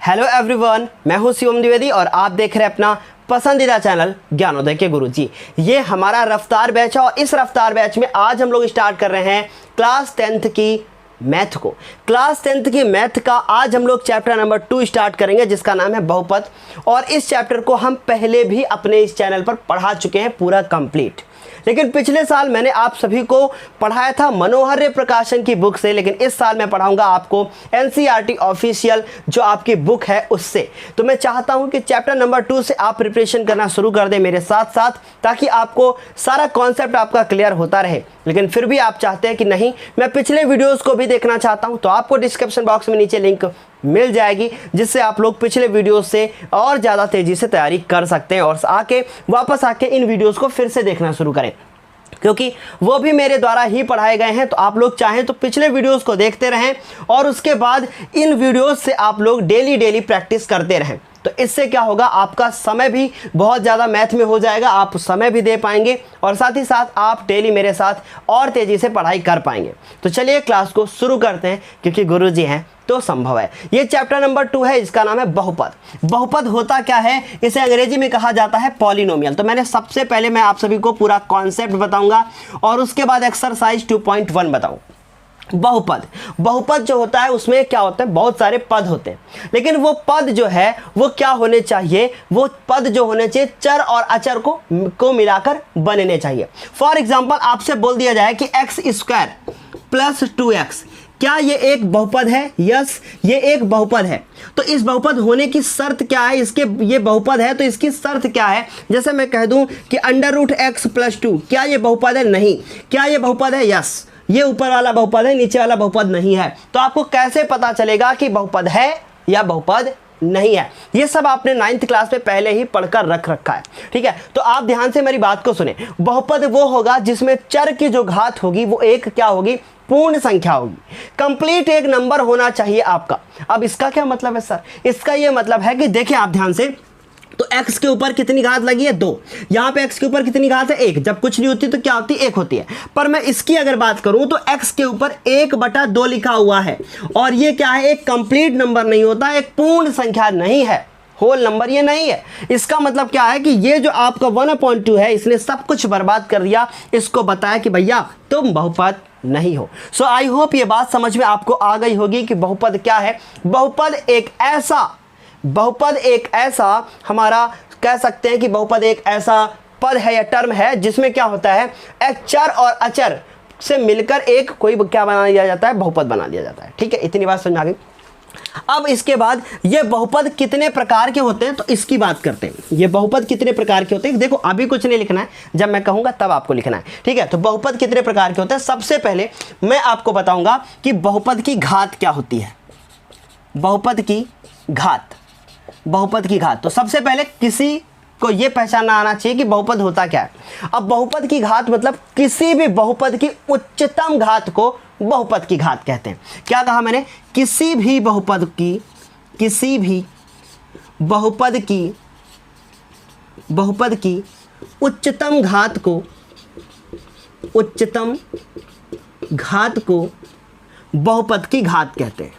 Hello everyone, मैं हूं शिवम द्विवेदी और आप देख रहे हैं अपना पसंदीदा चैनल ज्ञानोदय के गुरुजी। ये हमारा रफ्तार बैच है और इस रफ्तार बैच में आज हम लोग स्टार्ट कर रहे हैं क्लास 10th की मैथ को। क्लास 10th की मैथ का आज हम लोग चैप्टर नंबर 2 स्टार्ट करेंगे जिसका नाम है बहुपद। और इस चैप्टर को हम पहले भी अपने इस चैनल पर पढ़ा चुके हैं पूरा कंप्लीट। लेकिन पिछले साल मैंने आप सभी को पढ़ाया था मनोहर प्रकाशन की बुक से, लेकिन इस साल मैं पढ़ाऊंगा आपको एनसीईआरटी ऑफिशियल जो आपकी बुक है उससे। तो मैं चाहता हूं कि चैप्टर नंबर 2 से आप प्रिपरेशन करना शुरू कर दें मेरे साथ साथ, ताकि आपको सारा कॉन्सेप्ट आपका क्लियर होता रहे। लेकिन फिर भी आप चाहते हैं कि नहीं, मैं पिछले वीडियोज़ को भी देखना चाहता हूँ, तो आपको डिस्क्रिप्शन बॉक्स में नीचे लिंक मिल जाएगी जिससे आप लोग पिछले वीडियो से और ज़्यादा तेज़ी से तैयारी कर सकते हैं और वापस आके इन वीडियोस को फिर से देखना शुरू करें, क्योंकि वो भी मेरे द्वारा ही पढ़ाए गए हैं। तो आप लोग चाहें तो पिछले वीडियोस को देखते रहें और उसके बाद इन वीडियोस से आप लोग डेली प्रैक्टिस करते रहें। तो इससे क्या होगा, आपका समय भी बहुत ज़्यादा मैथ में हो जाएगा, आप समय भी दे पाएंगे और साथ ही साथ आप डेली मेरे साथ और तेज़ी से पढ़ाई कर पाएंगे। तो चलिए क्लास को शुरू करते हैं, क्योंकि गुरुजी हैं तो संभव है। ये चैप्टर नंबर 2 है, इसका नाम है बहुपद। बहुपद होता क्या है, इसे अंग्रेजी में कहा जाता है पॉलिनोमियल। तो मैंने सबसे पहले मैं आप सभी को पूरा कॉन्सेप्ट बताऊंगा और उसके बाद एक्सरसाइज 2.1 बताऊं। बहुपद जो होता है उसमें क्या होता है, बहुत सारे पद होते हैं, लेकिन वो पद जो है वो क्या होने चाहिए, वो पद जो होने चाहिए चर और अचर को मिलाकर बनने चाहिए। फॉर एग्जाम्पल आपसे बोल दिया जाए कि x² प्लस 2x, क्या ये एक बहुपद है? यस, ये एक बहुपद है। तो इस बहुपद होने की शर्त क्या है, ये बहुपद है तो इसकी शर्त क्या है? जैसे मैं कह दूं कि √x + 2, क्या ये बहुपद है? नहीं। क्या ये बहुपद है? यस, ये ऊपर वाला बहुपद है, नीचे वाला बहुपद नहीं है। तो आपको कैसे पता चलेगा कि बहुपद है या बहुपद नहीं है? ये सब आपने 9th क्लास में पहले ही पढ़कर रख रखा है, ठीक है। तो आप ध्यान से मेरी बात को सुने। बहुपद वो होगा जिसमें चर की जो घात होगी वो एक क्या होगी, पूर्ण संख्या होगी। कंप्लीट एक नंबर होना चाहिए आपका। अब इसका क्या मतलब है सर? इसका ये मतलब है कि देखिए आप ध्यान से, तो x के ऊपर कितनी घात लगी है? 2। यहाँ पे x के ऊपर कितनी घात है? 1। जब कुछ नहीं होती तो क्या होती है? 1 होती है। पर मैं इसकी अगर बात करूं तो x के ऊपर 1/2 लिखा हुआ है और ये क्या है, एक कंप्लीट नंबर नहीं होता, एक पूर्ण संख्या नहीं है, होल नंबर ये नहीं है। इसका मतलब क्या है कि ये जो आपका 1/2 है इसने सब कुछ बर्बाद कर दिया, इसको बताया कि भैया तुम बहुपद नहीं हो। सो आई होप ये बात समझ में आपको आ गई होगी कि बहुपद क्या है। बहुपद एक ऐसा हमारा कह सकते हैं कि बहुपद एक ऐसा पद है या टर्म है जिसमें क्या होता है, एक चर और अचर से मिलकर एक कोई क्या बना दिया जाता है, बहुपद बना दिया जाता है, ठीक है। इतनी बात समझ में आ गई। अब इसके बाद ये बहुपद कितने प्रकार के होते हैं तो इसकी बात करते हैं। ये बहुपद कितने प्रकार के होते हैं, देखो अभी कुछ नहीं लिखना है, जब मैं कहूंगा तब आपको लिखना है, ठीक है। तो बहुपद कितने प्रकार के होते हैं, सबसे पहले मैं आपको बताऊंगा कि बहुपद की घात क्या होती है। बहुपद की घात, तो सबसे पहले किसी को यह पहचानना आना चाहिए कि बहुपद होता क्या है। अब बहुपद की घात मतलब किसी भी बहुपद की उच्चतम घात को बहुपद की घात कहते हैं। क्या कहा मैंने? किसी भी बहुपद की उच्चतम घात को बहुपद की घात कहते हैं।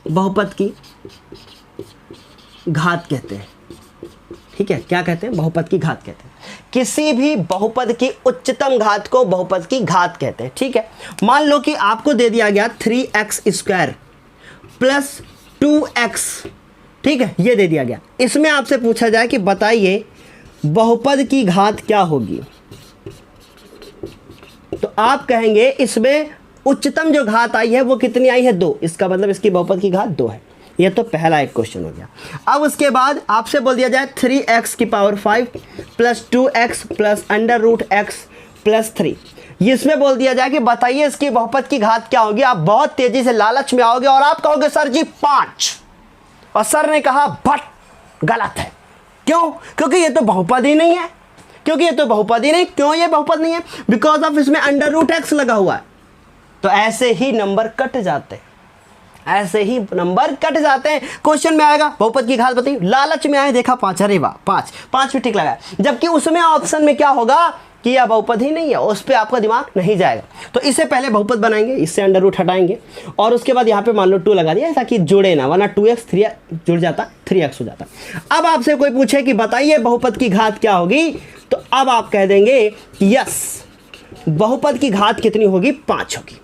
बहुपद की घात कहते हैं, ठीक है। क्या कहते हैं? बहुपद की घात कहते हैं। किसी भी बहुपद की उच्चतम घात को बहुपद की घात कहते हैं, ठीक है। मान लो कि आपको दे दिया गया 3x² प्लस 2x, ठीक है, ये दे दिया गया। इसमें आपसे पूछा जाए कि बताइए बहुपद की घात क्या होगी, तो आप कहेंगे इसमें उच्चतम जो घात आई है वो कितनी आई है? 2। इसका मतलब इसकी बहुपद की घात 2 है। ये तो पहला एक क्वेश्चन हो गया। अब उसके बाद आपसे बोल दिया जाए 3x⁵ plus 2x plus √x plus 3। इसमें बोल दिया जाए कि बताइए इसकी बहुपद की घात क्या होगी। आप बहुत तेजी से लालच में आओगे और आप कहोगे सर जी 5, और सर ने कहा बट गलत है। क्यों? क्योंकि ये तो बहुपद ही नहीं है। क्यों ये बहुपद नहीं है? बिकॉज ऑफ इसमें √x लगा हुआ है। तो ऐसे ही नंबर कट जाते हैं, क्वेश्चन में आएगा बहुपद की घात बताइए, लालच में आए, देखा 5, अरे वाह 5 भी ठीक लगा। जबकि उसमें ऑप्शन में क्या होगा, कि यह बहुपद ही नहीं है, उस पर आपका दिमाग नहीं जाएगा। तो इससे पहले बहुपद बनाएंगे, इससे अंडर रूट हटाएंगे और उसके बाद यहाँ पे मान लो 2 लगा दिया ताकि जुड़े ना, वरना 2x 3 जुड़ जाता, 3x हो जाता। अब आपसे कोई पूछे कि बताइए बहुपद की घात क्या होगी, तो अब आप कह देंगे यस बहुपद की घात कितनी होगी, 5 होगी।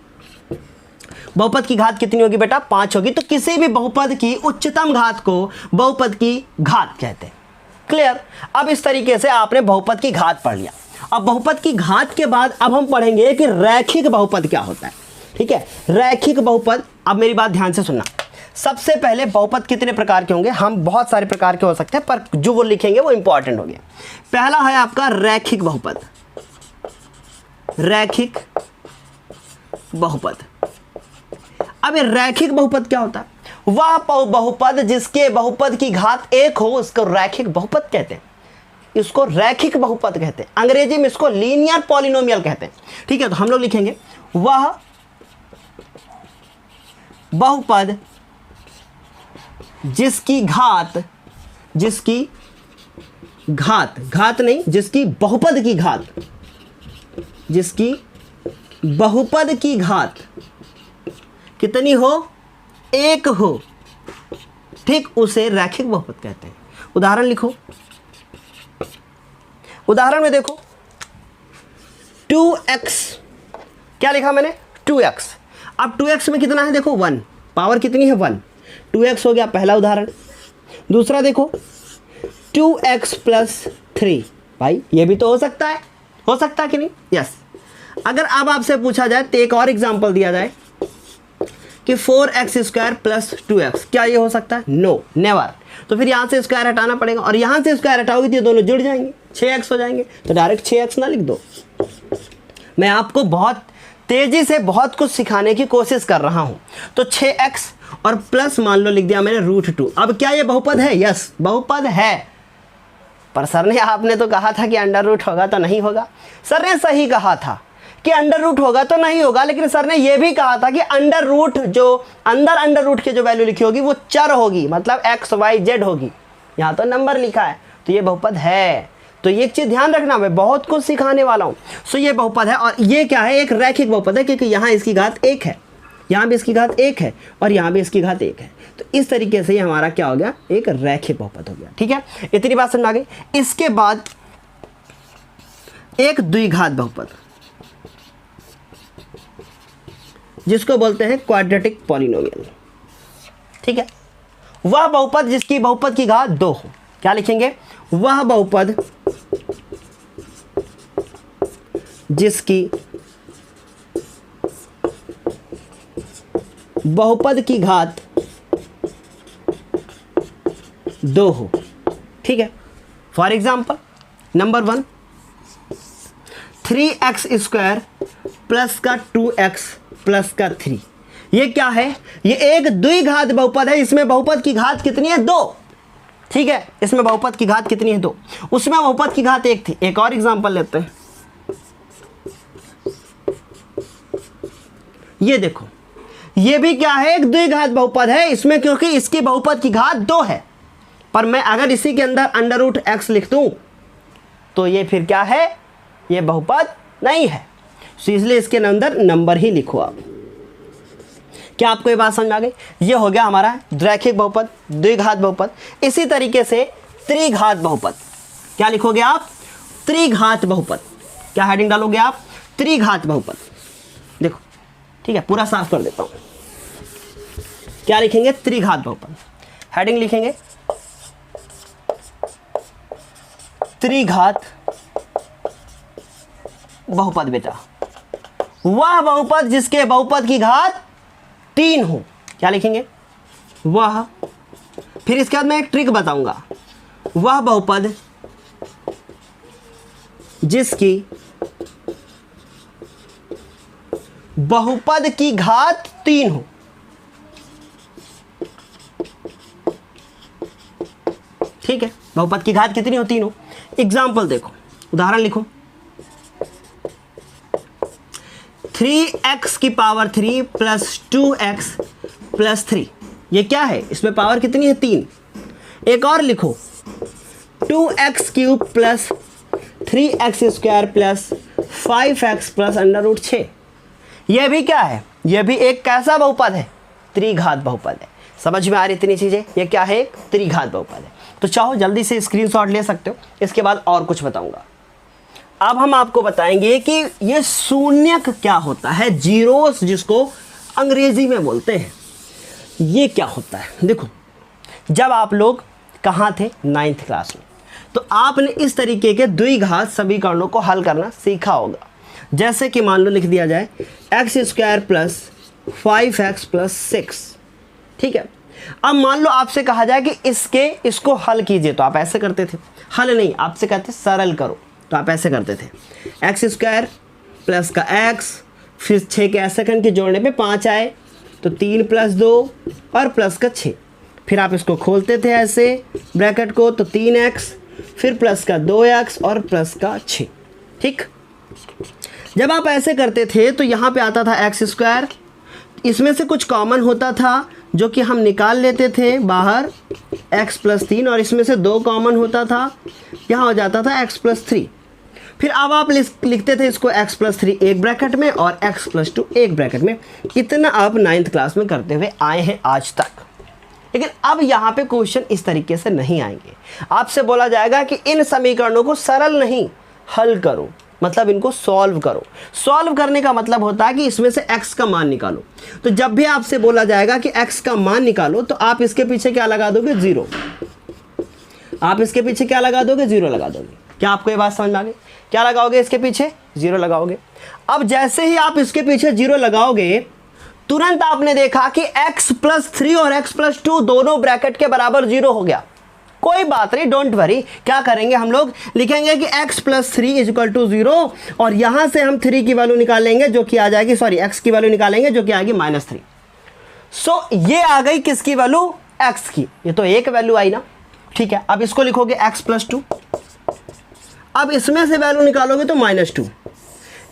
बहुपद की घात कितनी होगी बेटा, 5 होगी। तो किसी भी बहुपद की उच्चतम घात को बहुपद की घात कहते हैं। क्लियर। अब इस तरीके से आपने बहुपद की घात पढ़ लिया। अब बहुपद की घात के बाद अब हम पढ़ेंगे कि रैखिक बहुपद क्या होता है। ठीक है, रैखिक बहुपद। अब मेरी बात ध्यान से सुनना। सबसे पहले बहुपद कितने प्रकार के होंगे, हम बहुत सारे प्रकार के हो सकते हैं, पर जो वो लिखेंगे वो इंपॉर्टेंट हो गया। पहला है आपका रैखिक बहुपद। रैखिक बहुपद। अब ये रैखिक बहुपद क्या होता है, वह बहुपद जिसके बहुपद की घात 1 हो उसको रैखिक बहुपद कहते हैं। इसको रैखिक बहुपद कहते हैं, अंग्रेजी में इसको लीनियर पॉलिनोमियल कहते हैं। ठीक है, तो हम लोग लिखेंगे वह बहुपद जिसकी घात नहीं, जिसकी बहुपद की घात, जिसकी बहुपद की घात कितनी हो, 1 हो, ठीक, उसे रैखिक बहुपद कहते हैं। उदाहरण लिखो, उदाहरण में देखो 2x, क्या लिखा मैंने, 2x। अब 2x में कितना है देखो 1, पावर कितनी है 1, 2x हो गया पहला उदाहरण। दूसरा देखो 2x प्लस 3, भाई ये भी तो हो सकता है कि नहीं, यस। अगर अब आपसे पूछा जाए तो एक और एग्जांपल दिया जाए कि 4x स्क्वायर प्लस 2x, क्या ये हो सकता है, नो, नेवर। तो फिर यहाँ से स्क्वायर हटाना पड़ेगा और यहाँ से स्क्वायर हटाओगे तो ये दोनों जुड़ जाएंगे, 6x हो जाएंगे। तो डायरेक्ट 6x ना लिख दो, मैं आपको बहुत तेजी से बहुत कुछ सिखाने की कोशिश कर रहा हूँ। तो 6x और प्लस मान लो लिख दिया मैंने √2। अब क्या ये बहुपद है, यस बहुपद है। पर सर ने, आपने तो कहा था कि अंडर रूट होगा तो नहीं होगा। सर ने सही कहा था कि अंडर रूट होगा तो नहीं होगा, लेकिन सर ने यह भी कहा था कि अंडर रूट जो अंडर रूट के जो वैल्यू लिखी होगी वो चर होगी, मतलब x y z होगी। यहाँ तो नंबर लिखा है, तो ये बहुपद है। तो ये एक चीज ध्यान रखना, मैं बहुत कुछ सिखाने वाला हूँ। सो ये बहुपद है और ये क्या है, एक रैखिक बहुपद है, क्योंकि यहाँ इसकी घात 1 है, यहाँ भी इसकी घात 1 है और यहाँ भी इसकी घात 1 है। तो इस तरीके से ये हमारा क्या हो गया, एक रैखिक बहुपद हो गया। ठीक है, इतनी बात समझ आ गई। इसके बाद एक द्विघात बहुपद, जिसको बोलते हैं क्वाड्रेटिक पॉलिनोमियल। ठीक है, वह बहुपद जिसकी बहुपद की घात 2 हो, क्या लिखेंगे, वह बहुपद जिसकी बहुपद की घात 2 हो। ठीक है, for example number 1 3x square plus का 2x प्लस का 3, ये क्या है, ये एक द्विघात बहुपद है। इसमें बहुपद की घात कितनी है, 2। ठीक है, इसमें बहुपद की घात कितनी है, 2। उसमें बहुपद की घात 1 थी। एक और एग्जांपल लेते हैं, ये देखो, ये भी क्या है, एक द्विघात बहुपद है इसमें, क्योंकि इसकी बहुपद की घात 2 है। पर मैं अगर इसी के अंदर अंडर रूट x लिख दूं तो ये फिर क्या है, ये बहुपद नहीं है। इसलिए इसके अंदर नंबर ही लिखो आप। क्या आपको ये बात समझ आ गई? ये हो गया हमारा रैखिक बहुपद, द्विघात बहुपद। इसी तरीके से त्रिघात बहुपद, क्या लिखोगे आप, त्रिघात बहुपद। क्या हेडिंग डालोगे आप, त्रिघात बहुपद। देखो, ठीक है, पूरा साफ कर देता हूं। क्या लिखेंगे, त्रिघात बहुपद। हेडिंग लिखेंगे त्रिघात बहुपद। बेटा, वह बहुपद जिसके बहुपद की घात 3 हो, क्या लिखेंगे, वह, फिर इसके बाद मैं एक ट्रिक बताऊंगा, वह बहुपद जिसकी बहुपद की घात 3 हो। ठीक है, बहुपद की घात कितनी हो, 3 हो। एग्जाम्पल देखो, उदाहरण लिखो, 3x की पावर 3 प्लस 2x प्लस 3, ये क्या है, इसमें पावर कितनी है, 3। एक और लिखो, 2x cube plus 3x² plus 5x plus under root 6। यह भी क्या है, यह भी एक कैसा बहुपद है, त्रिघात बहुपद है। समझ में आ रही इतनी चीजें, ये क्या है, एक त्रिघात बहुपद है। तो चाहो जल्दी से स्क्रीनशॉट ले सकते हो, इसके बाद और कुछ बताऊंगा। अब हम आपको बताएंगे कि ये शून्यक क्या होता है, जीरोस जिसको अंग्रेजी में बोलते हैं, ये क्या होता है। देखो, जब आप लोग कहाँ थे, 9th क्लास में, तो आपने इस तरीके के द्विघात समीकरणों को हल करना सीखा होगा। जैसे कि मान लो लिख दिया जाए x² प्लस 5x प्लस 6, ठीक है। अब मान लो आपसे कहा जाए कि इसको हल कीजिए, तो आप ऐसे करते थे। हल नहीं, आपसे कहते सरल करो, तो आप ऐसे करते थे, x² प्लस का x, फिर 6 के सेकंड के जोड़ने पे 5 आए, तो 3 प्लस 2 और प्लस का 6। फिर आप इसको खोलते थे ऐसे ब्रैकेट को, तो 3x, फिर प्लस का 2x और प्लस का 6, ठीक। जब आप ऐसे करते थे तो यहाँ पे आता था x², इसमें से कुछ कॉमन होता था जो कि हम निकाल लेते थे बाहर, x प्लस 3, और इसमें से 2 कॉमन होता था, यहाँ हो जाता था x प्लस 3। फिर अब आप लिखते थे इसको x प्लस 3 एक ब्रैकेट में और x प्लस 2 एक ब्रैकेट में। इतना आप 9th क्लास में करते हुए आए हैं आज तक। लेकिन अब यहाँ पे क्वेश्चन इस तरीके से नहीं आएंगे। आपसे बोला जाएगा कि इन समीकरणों को सरल नहीं, हल करो, मतलब इनको सॉल्व करो। सॉल्व करने का मतलब होता है कि इसमें से x का मान निकालो। तो जब भी आपसे बोला जाएगा कि x का मान निकालो, तो आप इसके पीछे क्या लगा दोगे, 0। आप इसके पीछे क्या लगा दोगे, 0 लगा दोगे। क्या आपको ये बात समझ में आ गई? क्या लगाओगे इसके पीछे, 0 लगाओगे। अब जैसे ही आप इसके पीछे 0 लगाओगे, तुरंत आपने देखा कि x प्लस 3 और x प्लस 2 दोनों ब्रैकेट के बराबर 0 हो गया। कोई बात नहीं, डोंट वरी। क्या करेंगे हम लोग, लिखेंगे कि x plus 3 is equal to 0, और यहां से हम 3 की वैल्यू निकालेंगे जो कि आ जाएगी, सॉरी x की वैल्यू निकालेंगे जो कि आएगी -3। सो ये आ गई किसकी वैल्यू, x की। ये तो एक वैल्यू आई ना, ठीक है। अब इसको लिखोगे x प्लस 2, अब इसमें से वैल्यू निकालोगे तो -2।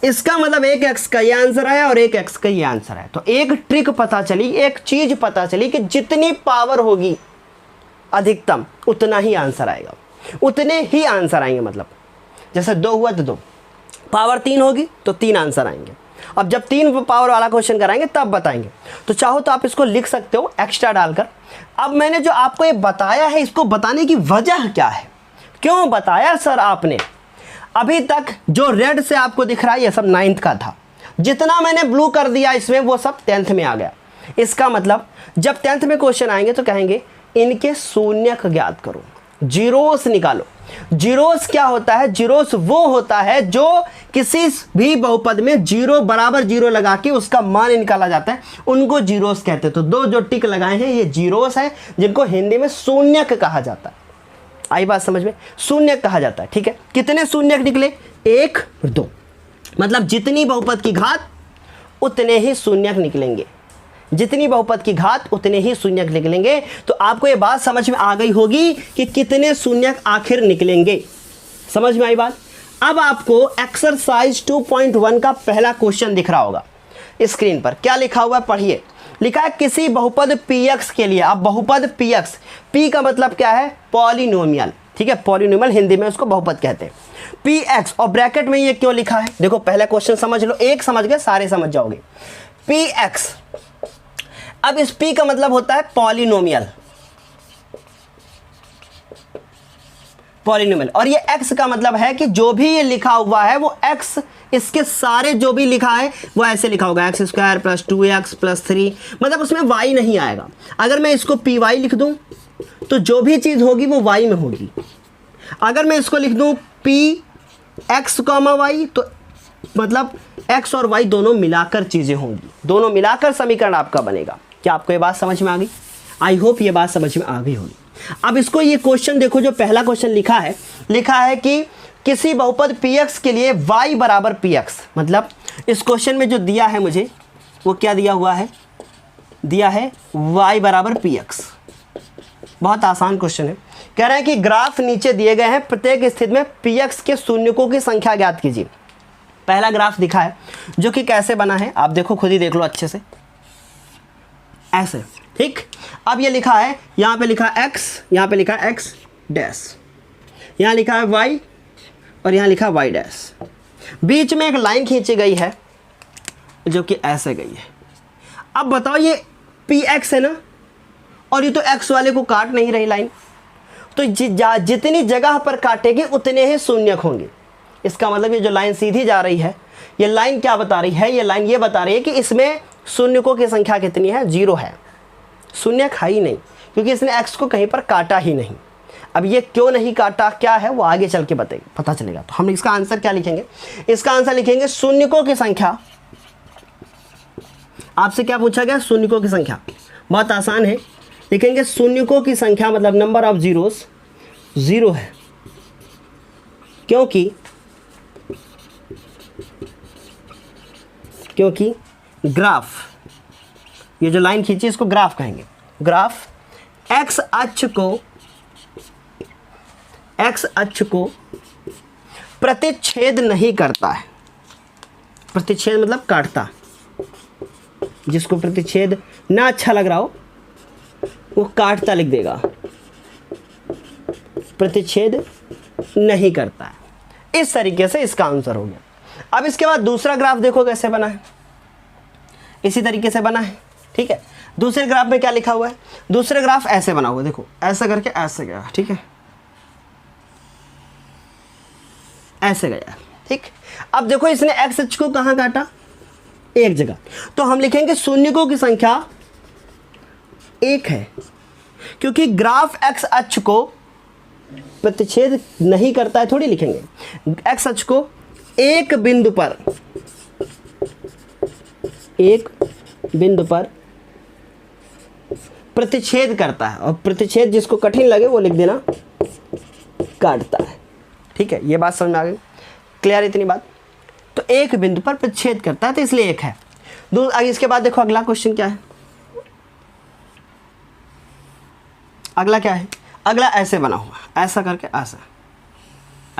इसका मतलब एक x का ये आंसर आया और एक x का ये आंसर आया। तो एक ट्रिक पता चली, एक चीज पता चली कि जितनी पावर होगी अधिकतम, उतना ही आंसर आएगा, उतने ही आंसर आएंगे। मतलब जैसे 2 हुआ तो 2, पावर 3 होगी तो 3 आंसर आएंगे। अब जब 3 पावर वाला क्वेश्चन कराएंगे तब बताएंगे। तो चाहो तो आप इसको लिख सकते हो एक्स्ट्रा डालकर। अब मैंने जो आपको ये बताया है, इसको बताने की वजह क्या है, क्यों बताया सर आपने? अभी तक जो रेड से आपको दिख रहा है ये सब 9th का था, जितना मैंने ब्लू कर दिया इसमें वो सब 10th में आ गया। इसका मतलब जब 10th में क्वेश्चन आएंगे तो कहेंगे इनके शून्यक ज्ञात करो, जीरोस निकालो। जीरोस क्या होता है, जीरोस वो होता है जो किसी भी बहुपद में 0 बराबर 0 लगा के उसका मान निकाला जाता है, उनको जीरोस कहते हैं। तो 2 जो टिक लगाए हैं ये जीरोस है, जिनको हिंदी में शून्यक कहा जाता है। आई बात समझ में, शून्यक कहा जाता है, ठीक है। कितने शून्यक निकले, 1 और 2, मतलब जितनी बहुपद की घात उतने ही शून्यक निकलेंगे, जितनी बहुपद की घात उतने ही शून्यक निकलेंगे। तो आपको ये बात समझ में आ गई होगी कि कितने शून्यक आखिर निकलेंगे। समझ में आई बात? अब आपको एक्सरसाइज 2.1 का पहला क्वेश्चन दिख रहा होगा स्क्रीन पर। क्या लिखा हुआ है, पढ़िए। लिखा है किसी बहुपद px के लिए। अब बहुपद px, p का मतलब क्या है, पॉलिनोमियल, ठीक है। पॉलिनोमियल हिंदी में उसको बहुपद कहते हैं। px, और ब्रैकेट में ये क्यों लिखा है, देखो पहला क्वेश्चन समझ लो, एक समझ गए सारे समझ जाओगे। px, अब इस p का मतलब होता है पॉलिनोमियल, पॉलिनोमियल, और ये x का मतलब है कि जो भी ये लिखा हुआ है वो x, इसके सारे जो भी लिखा है वो ऐसे लिखा होगा, x² प्लस 2x प्लस 3, मतलब उसमें y नहीं आएगा। अगर मैं इसको py लिख दूं तो जो भी चीज़ होगी वो y में होगी। अगर मैं इसको लिख दूं px, y, तो मतलब x और y दोनों मिलाकर चीज़ें होंगी, दोनों मिलाकर समीकरण आपका बनेगा। क्या आपको ये बात समझ में आ गई? आई होप ये बात समझ में आ गई होगी। अब इसको ये क्वेश्चन देखो, जो पहला क्वेश्चन लिखा है कि किसी बहुपद px के लिए y बराबर px, मतलब इस क्वेश्चन में जो दिया है मुझे वो क्या दिया हुआ है, दिया है y बराबर px। बहुत आसान क्वेश्चन है। कह रहे हैं कि ग्राफ नीचे दिए गए हैं, प्रत्येक स्थिति में px के शून्यकों की संख्या ज्ञात कीजिए। पहला ग्राफ दिखा है जो कि कैसे बना है, आप देखो, खुद ही देख लो अच्छे से, ऐसे, ठीक। अब ये लिखा है, यहाँ पे लिखा x, यहाँ पे लिखा x डैश, यहाँ लिखा है y, और यहाँ लिखा y डैश। बीच में एक लाइन खींची गई है जो कि ऐसे गई है। अब बताओ ये px है ना, और ये तो x वाले को काट नहीं रही लाइन, तो जितनी जगह पर काटेगी उतने ही शून्यक होंगे। इसका मतलब ये जो लाइन सीधी जा रही है, ये लाइन क्या बता रही है, ये लाइन ये बता रही है कि इसमें शून्यकों की संख्या कितनी है, 0 है, शून्यक है ही नहीं, क्योंकि इसने x को कहीं पर काटा ही नहीं। अब ये क्यों नहीं काटा, क्या है वो आगे चल के पता चलेगा। तो हम इसका आंसर क्या लिखेंगे, इसका आंसर लिखेंगे शून्यकों की संख्या। आपसे क्या पूछा गया, शून्यकों की संख्या, बहुत आसान है, लिखेंगे शून्यकों की संख्या मतलब नंबर ऑफ जीरोस 0 है, क्योंकि ग्राफ, ये जो लाइन खींची इसको ग्राफ कहेंगे। ग्राफ x अक्ष को प्रतिच्छेद नहीं करता है। प्रतिच्छेद मतलब काटता, जिसको प्रतिच्छेद ना अच्छा लग रहा हो वो काटता लिख देगा, प्रतिच्छेद नहीं करता है। इस तरीके से इसका आंसर हो गया। अब इसके बाद दूसरा ग्राफ देखो कैसे बना है, इसी तरीके से बना है, ठीक है। दूसरे ग्राफ में क्या लिखा हुआ है, दूसरे ग्राफ ऐसे बना हुआ है, देखो ऐसा करके ऐसे गया, ठीक है, ऐसे गया, ठीक। अब देखो इसने एक्स अक्ष को कहाँ काटा, एक जगह, तो हम लिखेंगे शून्यकों की संख्या 1 है, क्योंकि ग्राफ एक्स अक्ष को प्रतिच्छेद नहीं करता है, थोड़ी लिखेंगे। एक्स अक्ष को एक बिंदु पर प्रतिच्छेद करता है, और प्रतिच्छेद जिसको कठिन लगे वो लिख देना काटता है, ठीक है। ये बात समझ में आ गई, क्लियर इतनी बात। तो एक बिंदु पर प्रतिच्छेद करता है तो इसलिए 1 है। इसके बाद देखो अगला क्वेश्चन क्या है, अगला क्या है, अगला ऐसे बना हुआ, ऐसा करके ऐसा,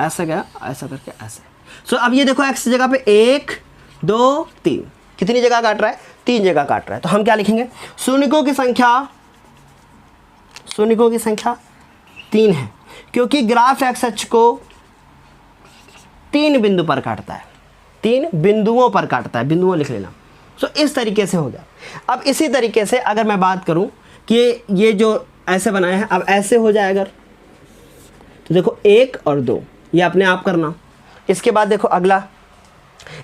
ऐसे गया, ऐसा करके ऐसे। सो अब ये देखो x जगह पे 1 2 3, कितनी जगह काट रहा है, 3 जगह काट रहा है। तो हम क्या लिखेंगे, शून्यकों की संख्या 3 है, क्योंकि ग्राफ x अक्ष को 3 बिंदु पर काटता है, 3 बिंदुओं पर काटता है, बिंदुओं लिख लेना। सो इस तरीके से हो गया। अब इसी तरीके से अगर मैं बात करूं कि ये जो ऐसे बनाया है, अब ऐसे हो जाए अगर, तो देखो 1 और 2 ये अपने आप करना। इसके बाद देखो अगला,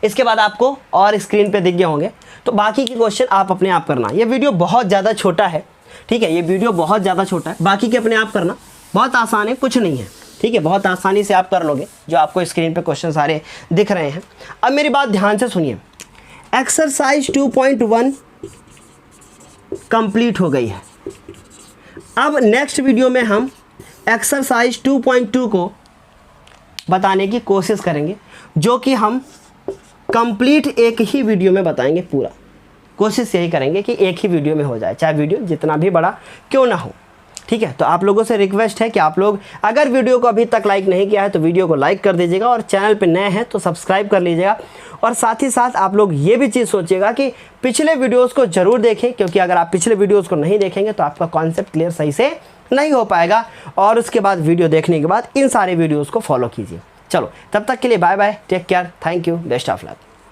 इसके बाद आपको और स्क्रीन पे दिख गए होंगे, तो बाकी के क्वेश्चन आप अपने आप करना। ये वीडियो बहुत ज़्यादा छोटा है, ठीक है, ये वीडियो बहुत ज़्यादा छोटा है, बाकी के अपने आप करना, बहुत आसान है, कुछ नहीं है, ठीक है, बहुत आसानी से आप कर लोगे जो आपको स्क्रीन पे क्वेश्चन सारे दिख रहे हैं। अब मेरी बात ध्यान से सुनिए, एक्सरसाइज 2.1 कंप्लीट हो गई है। अब नेक्स्ट वीडियो में हम एक्सरसाइज 2.2 को बताने की कोशिश करेंगे, जो कि हम कंप्लीट एक ही वीडियो में बताएंगे पूरा। कोशिश यही करेंगे कि एक ही वीडियो में हो जाए, चाहे वीडियो जितना भी बड़ा क्यों ना हो, ठीक है। तो आप लोगों से रिक्वेस्ट है कि आप लोग अगर वीडियो को अभी तक लाइक नहीं किया है तो वीडियो को लाइक कर दीजिएगा, और चैनल पे नए हैं तो सब्सक्राइब कर लीजिएगा। और साथ ही साथ आप लोग ये भी चीज़ सोचिएगा कि पिछले वीडियोस को ज़रूर देखें, क्योंकि अगर आप पिछले वीडियोस को नहीं देखेंगे तो आपका कॉन्सेप्ट क्लियर सही से नहीं हो पाएगा। और उसके बाद वीडियो देखने के बाद इन सारे वीडियोज़ को फॉलो कीजिए। चलो तब तक के लिए bye bye, take care, thank you, best of luck.